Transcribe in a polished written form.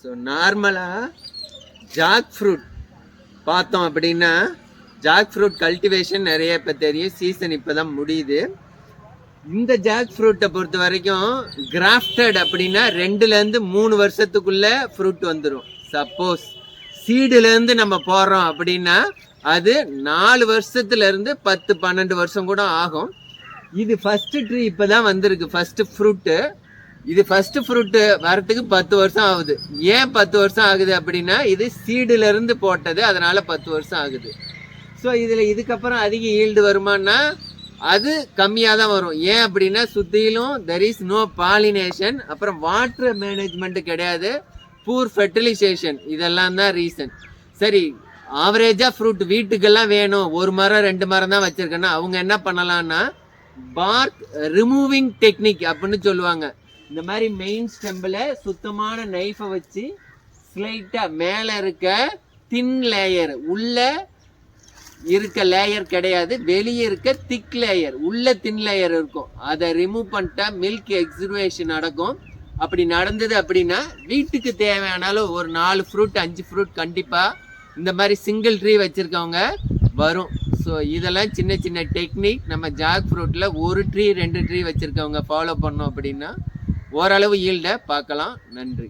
So நார்மலாக jack fruit பார்த்தோம் அப்படின்னா, ஜாக் ஃப்ரூட் கல்டிவேஷன் நிறைய இப்போ தெரியும், சீசன் இப்போ தான் முடியுது. இந்த ஜாக் ஃப்ரூட்டை பொறுத்த வரைக்கும் கிராஃப்டட் அப்படின்னா 2லேருந்து 3 வருஷத்துக்குள்ள ஃப்ரூட் வந்துடும். சப்போஸ் சீடுலேருந்து நம்ம போடுறோம் அப்படின்னா அது 4 வருஷத்துலேருந்து 10-12 வருஷம் கூட ஆகும். இது ஃபஸ்ட்டு ட்ரீ இப்போ தான் வந்திருக்கு, ஃபஸ்ட்டு ஃப்ரூட்டு. இது ஃபஸ்ட்டு ஃப்ரூட்டு வரத்துக்கு 10 வருஷம் ஆகுது. ஏன் 10 வருஷம் ஆகுது அப்படின்னா இது சீடுலேருந்து போட்டது, அதனால் 10 வருஷம் ஆகுது. ஸோ இதில் இதுக்கப்புறம் அதிக ஈல்டு வருமானா அது கம்மியாக தான் வரும். ஏன் அப்படின்னா சுற்றிலும் தெர் இஸ் நோ பாலினேஷன், அப்புறம் வாட்டர் மேனேஜ்மெண்ட்டு கிடையாது, பூர் ஃபெர்டிலைசேஷன், இதெல்லாம் தான் ரீசன். சரி, ஆவரேஜாக ஃப்ரூட் வீட்டுக்கெல்லாம் வேணும், 1 மரம் 2 மரம் தான் வச்சுருக்கேன்னா அவங்க என்ன பண்ணலான்னா பார்க் ரிமூவிங் டெக்னிக் அப்படின்னு சொல்லுவாங்க. இந்த மாதிரி மெயின் ஸ்டெம்பில் சுத்தமான நைஃபை வச்சு ஸ்லைட்டாக மேலே இருக்க தின் லேயர், உள்ள இருக்க லேயர் கிடையாது, வெளியே இருக்க திக் லேயர், உள்ள தின் லேயர் இருக்கும், அதை ரிமூவ் பண்ணிட்டா மில்க் எக்ஸுவேஷன் நடக்கும். அப்படி நடந்தது அப்படின்னா வீட்டுக்கு தேவையானாலும் ஒரு 4 ஃப்ரூட் 5 ஃப்ரூட் கண்டிப்பாக இந்த மாதிரி சிங்கிள் ட்ரீ வச்சுருக்கவங்க வரும். ஸோ இதெல்லாம் சின்ன சின்ன டெக்னிக் நம்ம ஜாக் ஃப்ரூட்டில் 1 ட்ரீ 2 ட்ரீ வச்சுருக்கவங்க ஃபாலோ பண்ணோம் அப்படின்னா ஓரளவு ஈல்டை பார்க்கலாம். நன்றி.